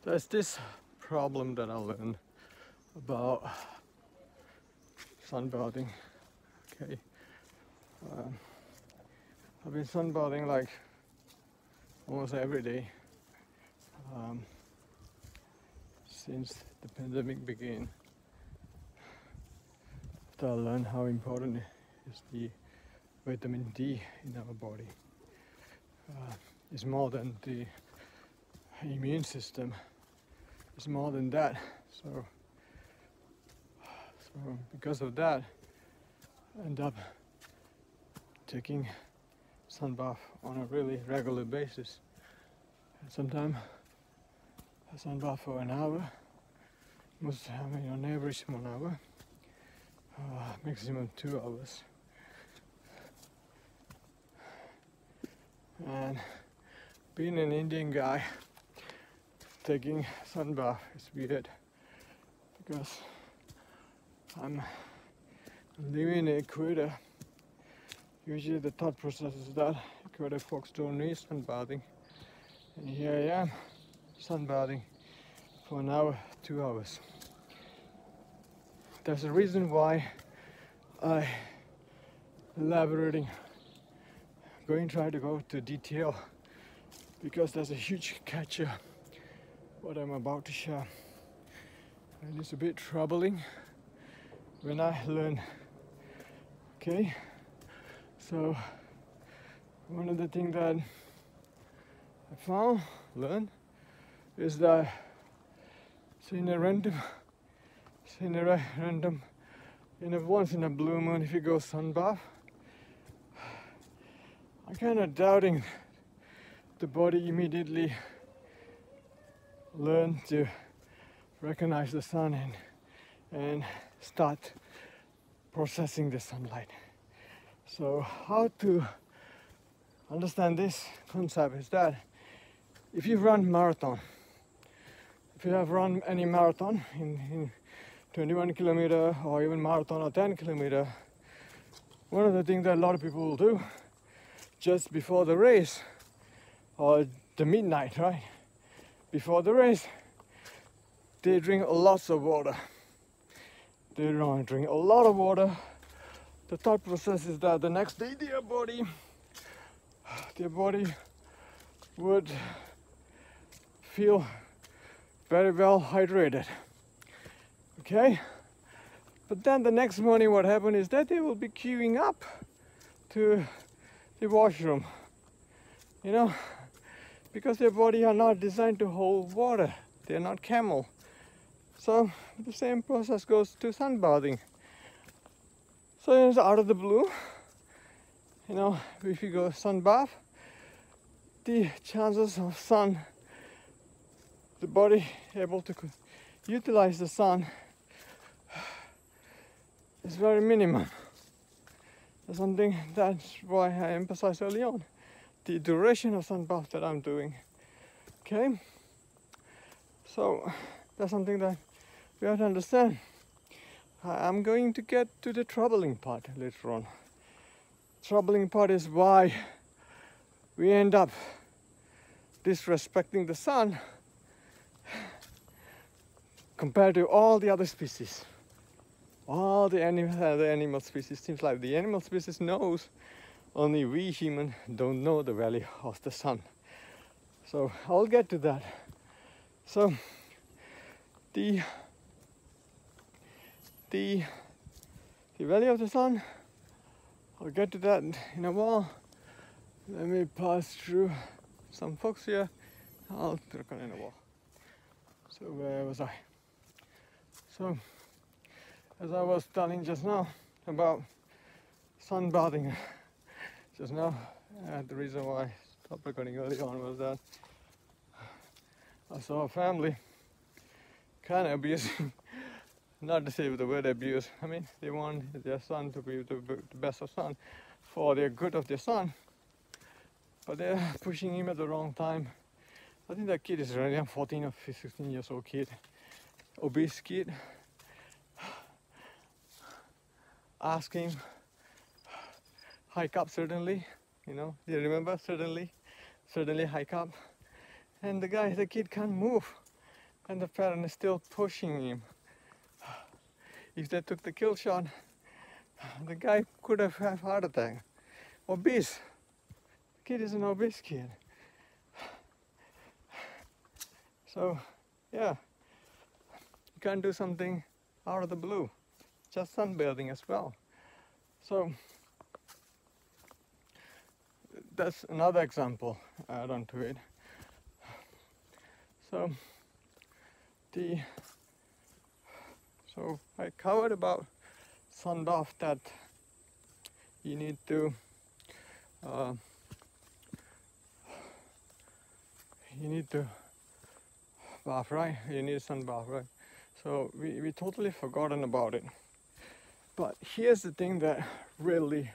There's this problem that I learned about sunbathing. Okay, I've been sunbathing like almost every day since the pandemic began. After I learned how important is the vitamin D in our body. It's more than the immune system. It's more than that. So because of that, I end up taking sun bath on a really regular basis. And sometimes I sun bath for an hour. On average 1 hour. Maximum 2 hours. And being an Indian guy, taking sun bath is weird because I'm living in the equator. Usually the thought process is that equator folks don't need sunbathing, and here I am sunbathing for an hour, 2 hours. There's a reason why I elaborating, try to go to detail, because there's a huge catcher what I'm about to share, and it's a bit troubling when I learn. Okay, so one of the things that I learned is that once in a blue moon, if you go sunbath, I'm kind of doubting the body immediately learn to recognize the sun and start processing the sunlight. So how to understand this concept is that if you run marathon, if you have run any marathon in 21 kilometer or even marathon or 10 kilometer, one of the things that a lot of people will do just before the race or the midnight, right? Before the race, they drink lots of water. They drink a lot of water. The thought process is that the next day their body would feel very well hydrated. Okay? But then the next morning what happened is that they will be queuing up to the washroom. You know, because their body are not designed to hold water. They're not camel. So the same process goes to sunbathing. So it's out of the blue. You know, if you go sunbath, the chances of the body able to utilize the sun is very minimum. That's something that's why I emphasized early on. The duration of sunbath that I'm doing. Okay? So that's something that we have to understand. I'm going to get to the troubling part later on. Troubling part is why we end up disrespecting the sun compared to all the other species. All the animal species. Seems like the animal species knows, only we humans don't know the value of the sun. So I'll get to that. So the value of the sun, I'll get to that in a while. Let me pass through some folks here. I'll talk on in a while. So where was I? So as I was telling just now about sunbathing just now, the reason why I stopped recording early on was that I saw a family kind of abusing, not to say the word abuse, I mean they want their son to be the best of son for the good of their son, but they're pushing him at the wrong time. I think that kid is around 14 or 16 years old kid, obese kid. Ask him, hike up certainly, you know, you remember certainly hike up, and the kid can't move. and the parent is still pushing him. If they took the kill shot, the guy could have had a heart attack. Obese. The kid is an obese kid. So, yeah, you can't do something out of the blue. Just sunbathing as well. So, that's another example add on to it. So, I covered about sunbath that you need to bath, right? You need a sunbath, right? So we totally forgotten about it. But here's the thing that really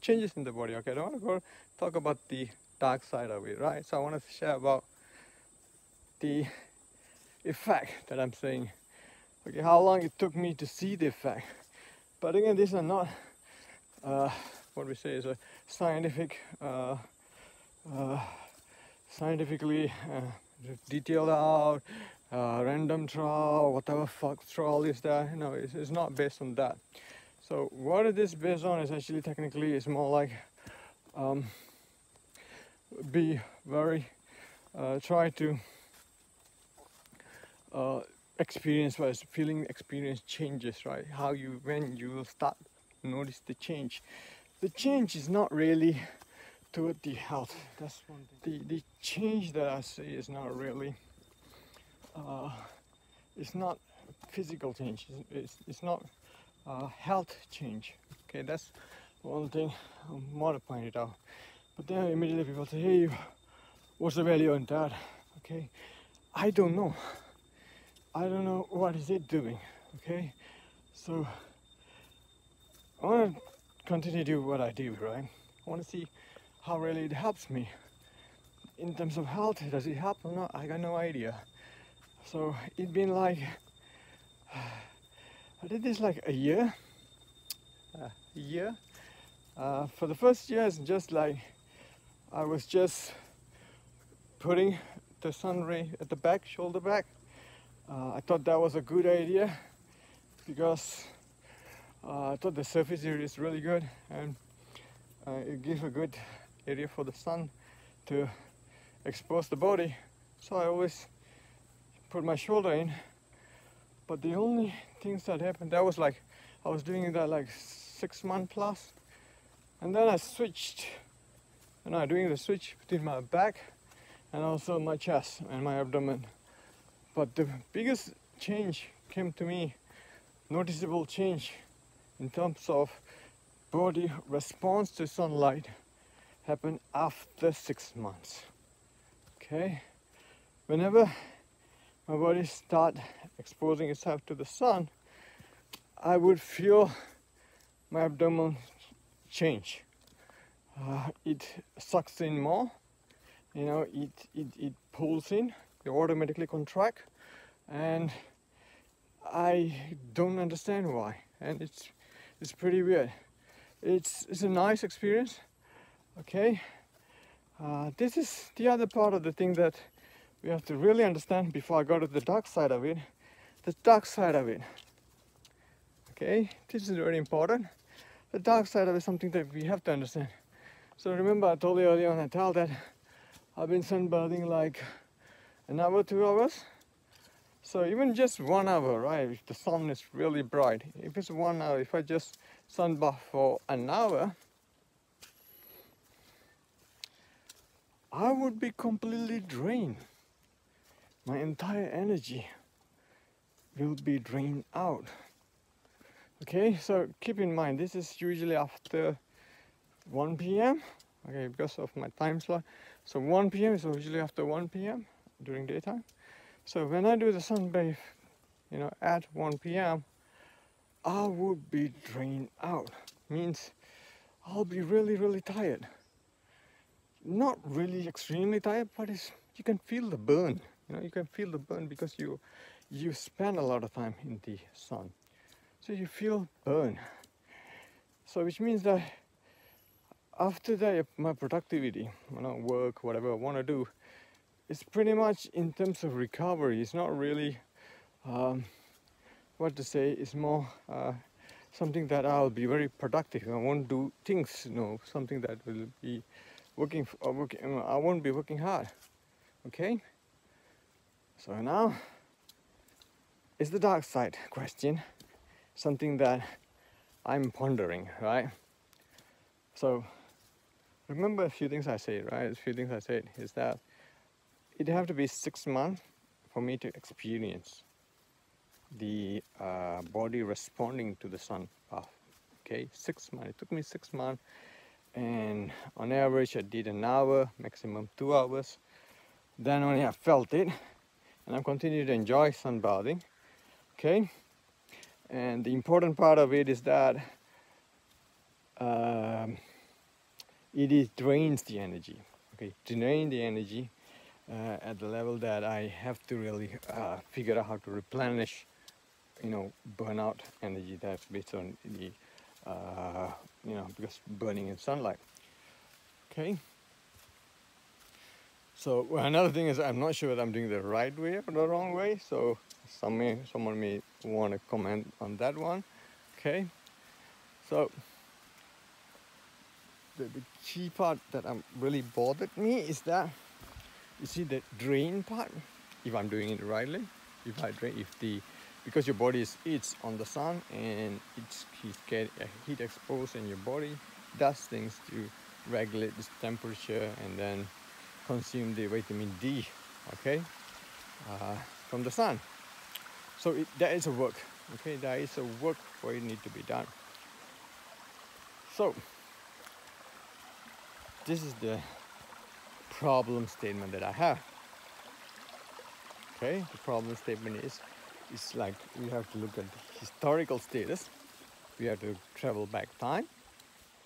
changes in the body. Okay, I don't want to go talk about the dark side of it, right? So I want to share about the effect that I'm saying. Okay, how long it took me to see the effect. But again, these are not what we say is a scientifically detailed out random trial, whatever fuck trial is that. You know, it's not based on that. So what it is based on is actually technically is more like be very try to experience changes, right? When you will start notice the change. The change is not really toward the health. That's one thing. The change that I see is not really it's not physical change. It's not health change. Okay, that's one thing I want to point it out. But then immediately people say, hey, what's the value on that? Okay, I don't know. I don't know what is it doing. Okay, so I want to continue to do what I do, right? I want to see how really it helps me. In terms of health, does it help or not? I got no idea. So it's been like, I did this like a year. For the first year, it's just like, I was just putting the sun ray at the back, shoulder back. I thought that was a good idea because I thought the surface area is really good and it gives a good area for the sun to expose the body. So I always put my shoulder in. But the only things that happened, that was like, I was doing that like 6 months plus. And then I switched, and I'm doing the switch between my back and also my chest and my abdomen. But the biggest change came to me, noticeable change in terms of body response to sunlight happened after 6 months. Okay, whenever my body start exposing itself to the sun, I would feel my abdomen change. It sucks in more, you know, it pulls in, you automatically contract, and I don't understand why, and it's pretty weird. It's a nice experience. Okay, this is the other part of the thing that we have to really understand before I go to the dark side of it. The dark side of it. Okay, this is very important. The dark side of it is something that we have to understand. So remember I told you earlier on, I tell that I've been sunbathing like an hour, 2 hours. So even just 1 hour, right? If the sun is really bright, if it's 1 hour, if I just sunbath for an hour, I would be completely drained. My entire energy will be drained out. Okay, so keep in mind, this is usually after 1 p.m. Okay, because of my time slot. So 1 p.m. is usually after 1 p.m. during daytime. So when I do the sunbathe, you know, at 1 p.m., I would be drained out. Means I'll be really, really tired. Not really extremely tired, but you can feel the burn. You know, you can feel the burn because you spend a lot of time in the sun. So you feel burn. So which means that after that, my productivity, work, whatever I want to do, it's pretty much in terms of recovery. It's not really what to say. It's more something that I'll be very productive. I won't do things, something that will be I won't be working hard. Okay. So now it's the dark side question, something that I'm pondering, right? So remember a few things I said, right? A few things I said is that it have to be 6 months for me to experience the body responding to the sun bath. Okay, 6 months. It took me 6 months, and on average I did an hour, maximum 2 hours. Then only I felt it, and I'm continuing to enjoy sunbathing. Okay, and the important part of it is that it drains the energy. Okay, drain the energy at the level that I have to really figure out how to replenish, burnout energy that's based on the, because burning in sunlight. Okay. So another thing is I'm not sure whether I'm doing the right way or the wrong way. So someone may want to comment on that one. Okay. So the key part that really bothered me is that, you see, the drain part. If I'm doing it rightly, because your body is on the sun and it's get heat exposed, and your body does things to regulate this temperature and then consume the vitamin D, okay, from the sun. So that is a work, okay, that is a work where it need to be done. So this is the problem statement that I have. Okay, the problem statement is like we have to look at the historical status. We have to travel back time,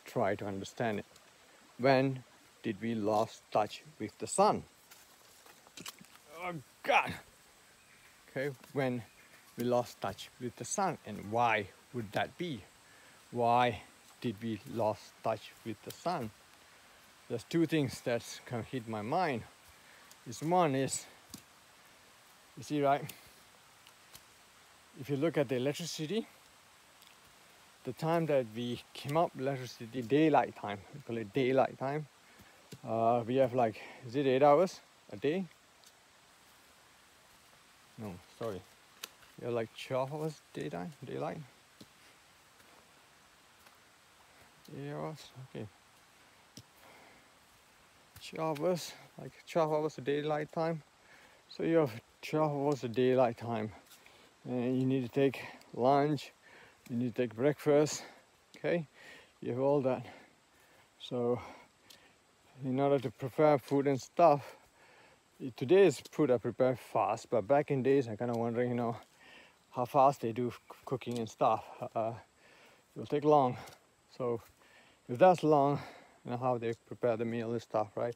try to understand it. When did we lose touch with the sun? Oh God! Okay, when we lost touch with the sun, and why would that be? Why did we lose touch with the sun? There's two things that kind of hit my mind. One is, you see, right? If you look at the electricity, the time that we came up with electricity, daylight time, we call it daylight time. We have like, is it 8 hours a day? No, sorry. We have like 12 hours daylight. 8 hours, okay. 12 hours, like 12 hours a daylight time. So you have 12 hours a daylight time, and you need to take lunch, you need to take breakfast, okay? You have all that. So in order to prepare food and stuff, today's food I prepare fast, but back in days I kind of wondering, how fast they do cooking and stuff. It'll take long. So if that's long, how they prepare the meal and stuff, right?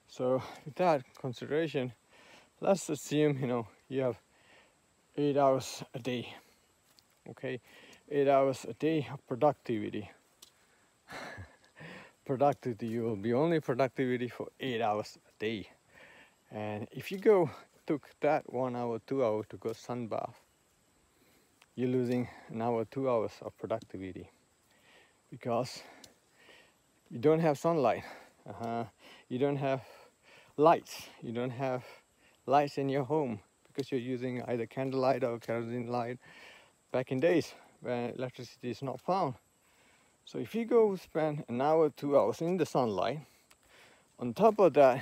So with that consideration, let's assume, you have 8 hours a day, okay? 8 hours a day of productivity. You will be only productivity for 8 hours a day. And if you took that 1 hour, 2 hours to go sunbath, you're losing an hour, 2 hours of productivity, because you don't have sunlight. You don't have lights. You don't have lights in your home because you're using either candlelight or kerosene light back in days when electricity is not found. So if you go spend an hour, 2 hours in the sunlight, on top of that,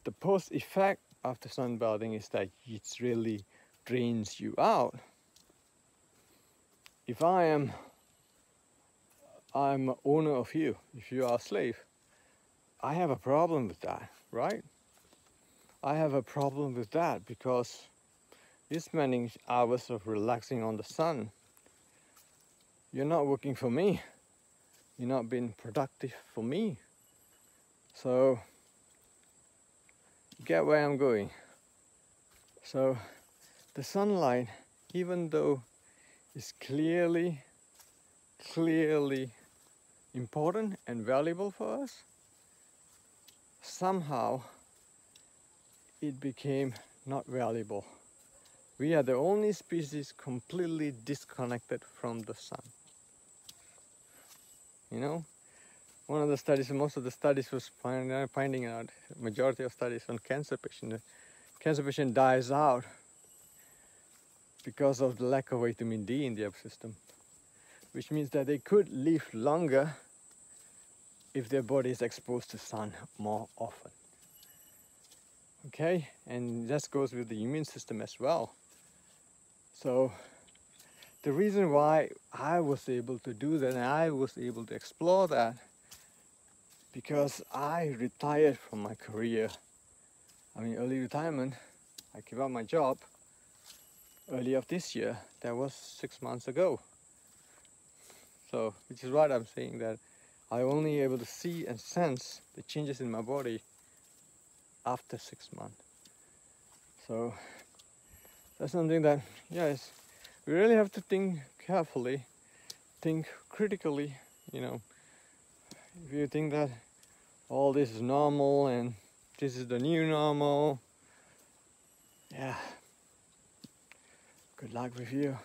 the post effect after sunbathing is that it really drains you out. If I'm an owner of you, if you are a slave, I have a problem with that, right? I have a problem with that because you're spending hours of relaxing on the sun. You're not working for me. You're not being productive for me. So, get where I'm going. So, the sunlight, even though it's clearly important and valuable for us, somehow it became not valuable. We are the only species completely disconnected from the sun. You know, one of the studies, most of the studies was finding out, majority of studies on cancer patient dies out because of the lack of vitamin D in their system, which means that they could live longer if their body is exposed to sun more often. Okay, and that goes with the immune system as well. So the reason why I was able to do that and I was able to explore that, because I retired from my career. I mean, early retirement. I gave up my job early of this year. That was 6 months ago. So, which is what I'm saying, that I only able to see and sense the changes in my body after 6 months. So that's something that, yes, we really have to think carefully, think critically. You know, if you think that all this is normal and this is the new normal, yeah, good luck with you.